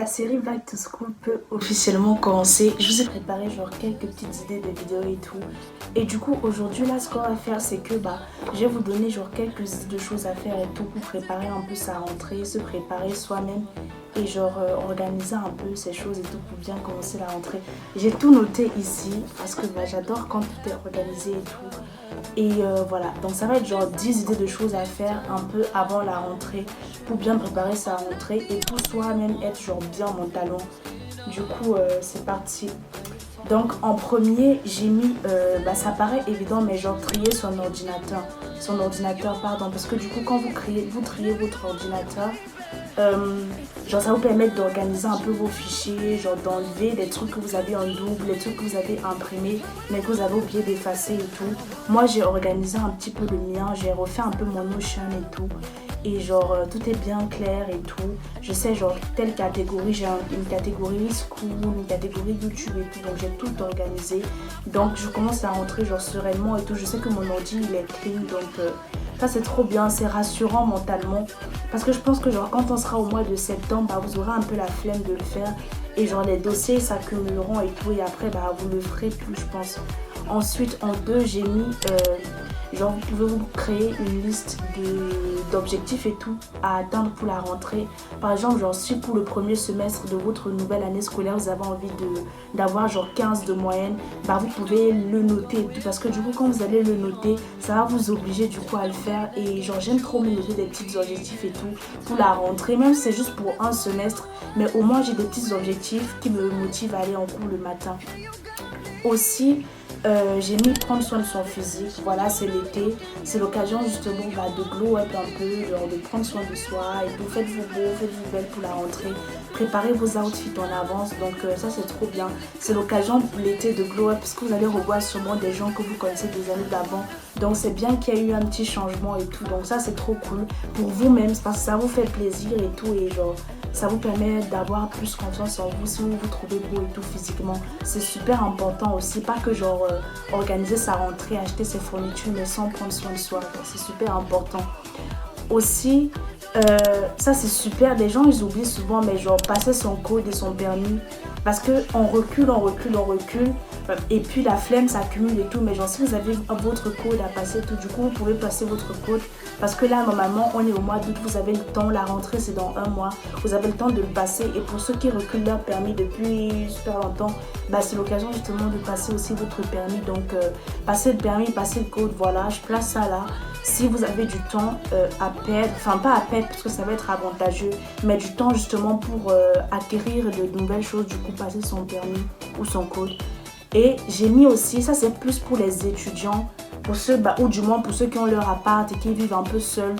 La série Back to School peut officiellement commencer. Je vous ai préparé genre quelques petites idées de vidéos et tout. Et du coup aujourd'hui là ce qu'on va faire c'est que je vais vous donner genre quelques idées de choses à faire et tout pour préparer un peu sa rentrée, se préparer soi-même et genre organiser un peu ces choses et tout pour bien commencer la rentrée. J'ai tout noté ici parce que j'adore quand tout est organisé et tout. Et voilà, donc ça va être genre 10 idées de choses à faire un peu avant la rentrée pour bien préparer sa rentrée et pour soi-même être genre bien mentalement. Du coup, c'est parti. Donc en premier, j'ai mis, ça paraît évident, mais genre trier son ordinateur. Son ordinateur, pardon, parce que du coup, quand vous triez votre ordinateur, genre ça vous permet d'organiser un peu vos fichiers, genre d'enlever les trucs que vous avez en double, les trucs que vous avez imprimés mais que vous avez oublié d'effacer et tout. Moi j'ai organisé un petit peu le mien, j'ai refait un peu mon Notion et tout. Et genre tout est bien clair et tout. Je sais genre telle catégorie, j'ai une catégorie school, une catégorie YouTube et tout. Donc j'ai tout organisé. Donc je commence à rentrer genre sereinement et tout. Je sais que mon ordi il est clean donc ça c'est trop bien, c'est rassurant mentalement. Parce que je pense que genre quand on sera au mois de septembre, vous aurez un peu la flemme de le faire. Et genre les dossiers s'accumuleront et tout. Et après vous le ferez plus je pense. Ensuite en deux j'ai mis genre vous pouvez vous créer une liste d'objectifs et tout à atteindre pour la rentrée. Par exemple genre si pour le premier semestre de votre nouvelle année scolaire vous avez envie d'avoir genre 15 de moyenne, vous pouvez le noter et tout. Parce que du coup quand vous allez le noter, ça va vous obliger du coup à le faire. Et genre j'aime trop me noter des petits objectifs et tout pour la rentrée. Même si c'est juste pour un semestre, mais au moins j'ai des petits objectifs qui me motivent à aller en cours le matin. Aussi, j'ai mis prendre soin de son physique. Voilà, c'est l'été, c'est l'occasion justement de glow up un peu, de prendre soin de soi et tout. Faites-vous beau, faites-vous belle pour la rentrée. Préparez vos outfits en avance, donc ça c'est trop bien. C'est l'occasion pour l'été de glow up parce que vous allez revoir sûrement des gens que vous connaissez des années d'avant. Donc c'est bien qu'il y ait eu un petit changement et tout. Donc ça c'est trop cool pour vous-même parce que ça vous fait plaisir et tout. Et genre ça vous permet d'avoir plus confiance en vous si vous vous trouvez beau et tout physiquement. C'est super important aussi, pas que genre organiser sa rentrée, acheter ses fournitures mais sans prendre soin de soi. C'est super important. Aussi, ça c'est super, les gens ils oublient souvent mais genre passer son code et son permis parce qu'on recule et puis la flemme s'accumule et tout. Mais genre si vous avez votre code à passer tout, du coup vous pouvez passer votre code parce que là normalement on est au mois d'août, vous avez le temps, la rentrée c'est dans un mois, vous avez le temps de le passer. Et pour ceux qui reculent leur permis depuis super longtemps, c'est l'occasion justement de passer aussi votre permis. Donc passez le permis, passez le code, voilà, je place ça là. Si vous avez du temps à perdre, enfin pas à perdre parce que ça va être avantageux, mais du temps justement pour acquérir de nouvelles choses, du coup passer son permis ou son code. Et j'ai mis aussi, ça c'est plus pour les étudiants, pour ceux, ou du moins pour ceux qui ont leur appart et qui vivent un peu seuls,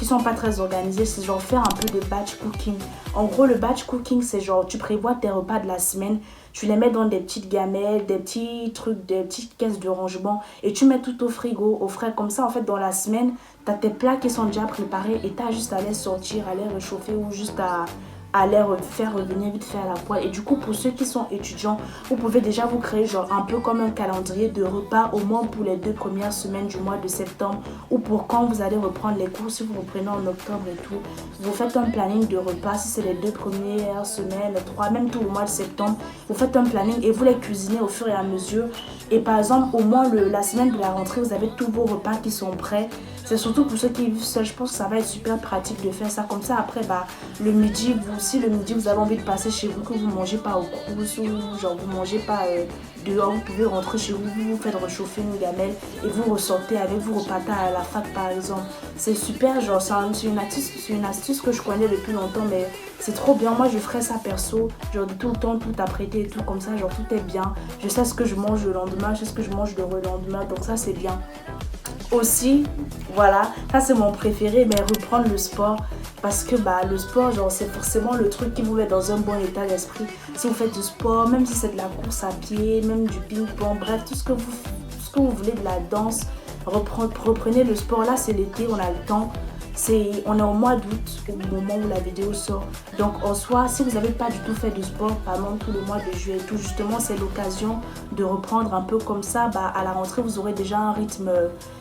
qui sont pas très organisés, c'est genre faire un peu de batch cooking. En gros le batch cooking c'est genre tu prévois tes repas de la semaine, tu les mets dans des petites gamelles, des petits trucs, des petites caisses de rangement et tu mets tout au frigo, au frais. Comme ça en fait dans la semaine, tu as tes plats qui sont déjà préparés et tu as juste à les sortir, à les réchauffer ou juste à les faire revenir vite fait à la poêle. Et du coup pour ceux qui sont étudiants, vous pouvez déjà vous créer genre un peu comme un calendrier de repas au moins pour les 2 premières semaines du mois de septembre ou pour quand vous allez reprendre les cours. Si vous reprenez en octobre et tout, vous faites un planning de repas. Si c'est les 2 premières semaines, les 3, même tout le mois de septembre, vous faites un planning et vous les cuisinez au fur et à mesure. Et par exemple au moins la semaine de la rentrée, vous avez tous vos repas qui sont prêts. C'est surtout pour ceux qui vivent seuls, je pense que ça va être super pratique de faire ça. Comme ça après le midi, si le midi vous avez envie de passer chez vous, que vous ne mangez pas au crous ou genre vous ne mangez pas dehors, vous pouvez rentrer chez vous, vous faites réchauffer une gamelle et vous ressortez avec, vous repartez à la fac par exemple. C'est super, genre c'est une astuce que je connais depuis longtemps mais c'est trop bien. Moi je ferais ça perso, genre de tout le temps tout apprêter et tout comme ça, genre tout est bien. Je sais ce que je mange le lendemain, je sais ce que je mange le lendemain, donc ça c'est bien. Aussi, voilà, ça c'est mon préféré, mais reprendre le sport parce que le sport, genre c'est forcément le truc qui vous met dans un bon état d'esprit. Si vous faites du sport, même si c'est de la course à pied, même du ping-pong, bref, tout ce que vous voulez, de la danse, reprenez le sport. Là c'est l'été, on a le temps. On est au mois d'août au moment où la vidéo sort. Donc en soi, si vous n'avez pas du tout fait de sport pendant tout le mois de juillet et tout, justement c'est l'occasion de reprendre un peu comme ça. À la rentrée, vous aurez déjà un rythme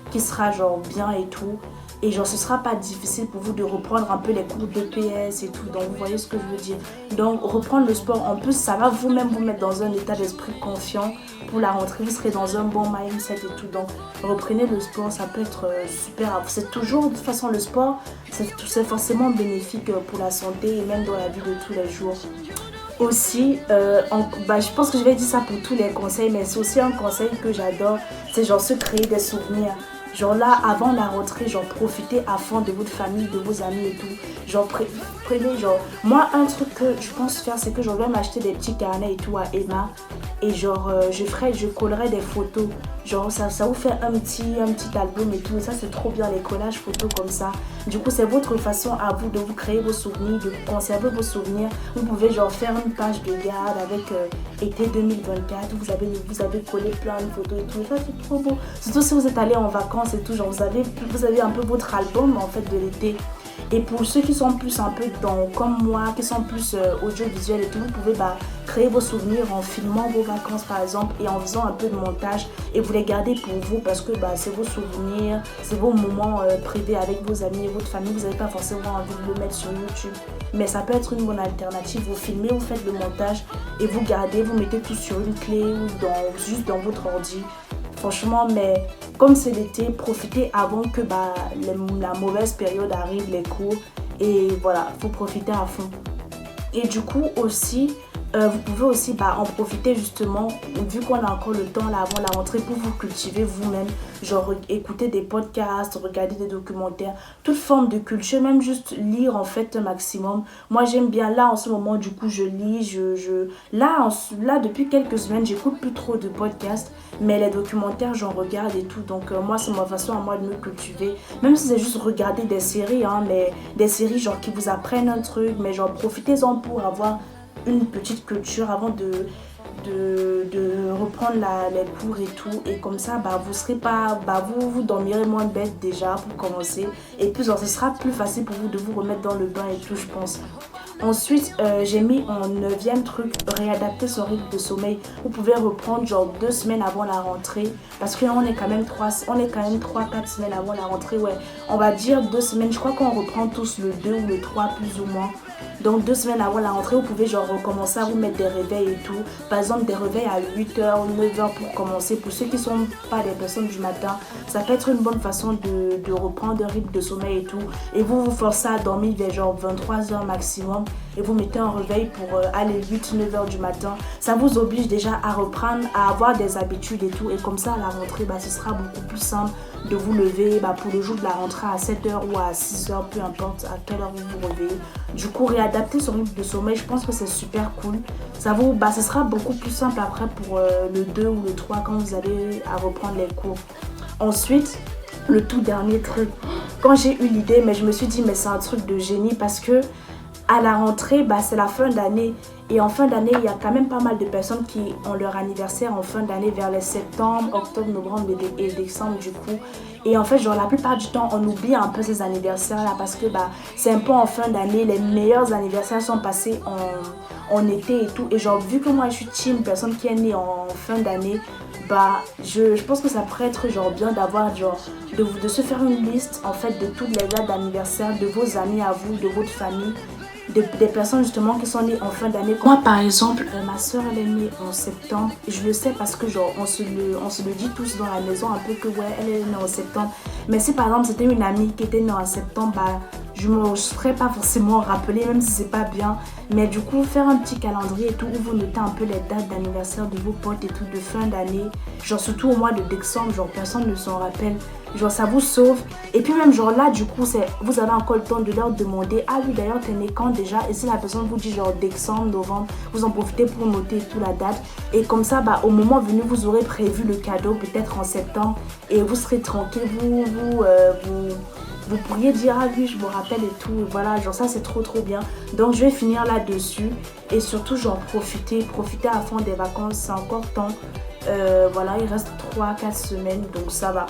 qui sera genre bien et tout. et genre ce sera pas difficile pour vous de reprendre un peu les cours de PS et tout. Donc vous voyez ce que je veux dire. Donc reprendre le sport, en plus ça va vous-même vous mettre dans un état d'esprit confiant pour la rentrée. Vous serez dans un bon mindset et tout. Donc reprenez le sport, ça peut être super. C'est toujours, de toute façon le sport, c'est forcément bénéfique pour la santé et même dans la vie de tous les jours. Aussi, je pense que je vais dire ça pour tous les conseils, mais c'est aussi un conseil que j'adore, c'est genre se créer des souvenirs. Genre là, avant la rentrée, genre profitez à fond de votre famille, de vos amis et tout. Genre prenez, genre, moi un truc que je pense faire, c'est que je vais m'acheter des petits carnets et tout à Emma. Et genre, je collerai des photos. Genre, ça vous fait un petit album et tout. Et ça, c'est trop bien, les collages photos comme ça. Du coup, c'est votre façon à vous de vous créer vos souvenirs, de conserver vos souvenirs. Vous pouvez genre faire une page de garde avec été 2024. Vous avez collé plein de photos et tout. Ça, c'est trop beau. Surtout si vous êtes allé en vacances et tout. Genre, vous avez un peu votre album en fait de l'été. Et pour ceux qui sont plus un peu comme moi, qui sont plus audiovisuels et tout, vous pouvez créer vos souvenirs en filmant vos vacances par exemple et en faisant un peu de montage et vous les gardez pour vous parce que c'est vos souvenirs, c'est vos moments privés avec vos amis et votre famille. Vous n'avez pas forcément envie de le mettre sur YouTube, mais ça peut être une bonne alternative. Vous filmez, vous faites le montage et vous gardez, vous mettez tout sur une clé ou juste dans votre ordi. Franchement, mais comme c'est l'été, profitez avant que la mauvaise période arrive, les cours. Et voilà, il faut profiter à fond. Et du coup aussi, vous pouvez aussi en profiter justement, vu qu'on a encore le temps là avant la rentrée, pour vous cultiver vous-même. Genre écouter des podcasts, regarder des documentaires, toute forme de culture, même juste lire en fait un maximum. Moi j'aime bien, là en ce moment du coup je lis, là depuis quelques semaines j'écoute plus trop de podcasts, mais les documentaires j'en regarde et tout. Donc moi c'est ma façon à moi de me cultiver, même si c'est juste regarder des séries, mais des séries genre qui vous apprennent un truc, mais genre profitez-en pour avoir une petite culture avant de reprendre les cours et tout. Et comme ça, vous serez pas, vous dormirez moins bête déjà pour commencer. Et puis, genre, ce sera plus facile pour vous de vous remettre dans le bain et tout, je pense. Ensuite, j'ai mis en 9e truc, réadapter son rythme de sommeil. Vous pouvez reprendre genre 2 semaines avant la rentrée. Parce que là, on est quand même 3-4 semaines avant la rentrée. Ouais, on va dire 2 semaines. Je crois qu'on reprend tous le 2 ou le 3 plus ou moins. Donc 2 semaines avant la rentrée, vous pouvez genre recommencer à vous mettre des réveils et tout. Par exemple, des réveils à 8h ou 9h pour commencer. Pour ceux qui ne sont pas des personnes du matin, ça peut être une bonne façon de reprendre un rythme de sommeil et tout. Et vous forcez à dormir vers genre 23h maximum. Et vous mettez un réveil pour aller 8-9h du matin. Ça vous oblige déjà à reprendre, à avoir des habitudes et tout. Et comme ça, à la rentrée, ce sera beaucoup plus simple de vous lever pour le jour de la rentrée à 7h ou à 6h, peu importe à quelle heure vous vous réveillez. Du coup, réadapter son rythme de sommeil, je pense que c'est super cool. Ce sera beaucoup plus simple après pour le 2 ou le 3 quand vous allez à reprendre les cours. Ensuite, le tout dernier truc, quand j'ai eu l'idée, mais je me suis dit, mais c'est un truc de génie parce que à la rentrée, c'est la fin d'année. Et en fin d'année, il y a quand même pas mal de personnes qui ont leur anniversaire en fin d'année vers les septembre, octobre, novembre et décembre du coup. Et en fait, genre la plupart du temps, on oublie un peu ces anniversaires-là parce que c'est un peu en fin d'année. Les meilleurs anniversaires sont passés en été et tout. Et genre, vu que moi, je suis team personne qui est née en fin d'année, je pense que ça pourrait être genre bien d'avoir genre de se faire une liste en fait de toutes les dates d'anniversaire de vos amis à vous, de votre famille. Des personnes justement qui sont nées en fin d'année. Moi par exemple, ma soeur elle est née en septembre. Je le sais parce que genre on se le dit tous dans la maison un peu que ouais elle est née en septembre. Mais si par exemple c'était une amie qui était née en septembre, je ne serais pas forcément rappelée même si c'est pas bien. Mais du coup faire un petit calendrier et tout où vous notez un peu les dates d'anniversaire de vos potes et tout de fin d'année. Genre surtout au mois de décembre, genre personne ne s'en rappelle. Genre ça vous sauve. Et puis même genre là du coup vous avez encore le temps de leur demander ah oui d'ailleurs t'es né quand déjà. Et si la personne vous dit genre décembre, novembre, vous en profitez pour noter toute la date. Et comme ça au moment venu vous aurez prévu le cadeau peut-être en septembre. Et vous serez tranquille, vous pourriez dire ah oui je me rappelle et tout. Voilà genre ça c'est trop bien. Donc je vais finir là-dessus. Et surtout genre profiter à fond des vacances. C'est encore temps. Voilà il reste 3-4 semaines donc ça va.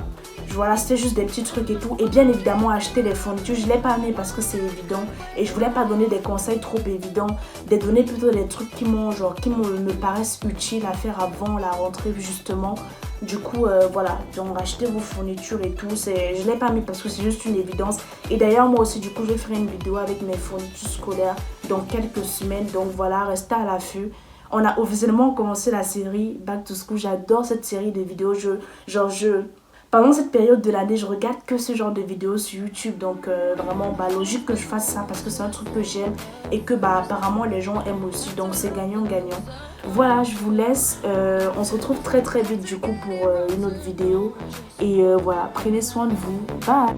Voilà, c'était juste des petits trucs et tout. Et bien évidemment, acheter les fournitures, je ne l'ai pas amené parce que c'est évident. Et je voulais pas donner des conseils trop évidents, de donner plutôt des trucs qui me paraissent utiles à faire avant la rentrée justement. Du coup, voilà, donc acheter vos fournitures et tout, je ne l'ai pas mis parce que c'est juste une évidence. Et d'ailleurs, moi aussi, du coup, je vais faire une vidéo avec mes fournitures scolaires dans quelques semaines. Donc voilà, restez à l'affût. On a officiellement commencé la série Back to School. J'adore cette série de vidéos. Pendant cette période de l'année, je regarde que ce genre de vidéos sur YouTube. Donc vraiment, logique que je fasse ça parce que c'est un truc que j'aime et que apparemment les gens aiment aussi. Donc c'est gagnant-gagnant. Voilà, je vous laisse. On se retrouve très très vite du coup pour une autre vidéo. Et voilà, prenez soin de vous. Bye!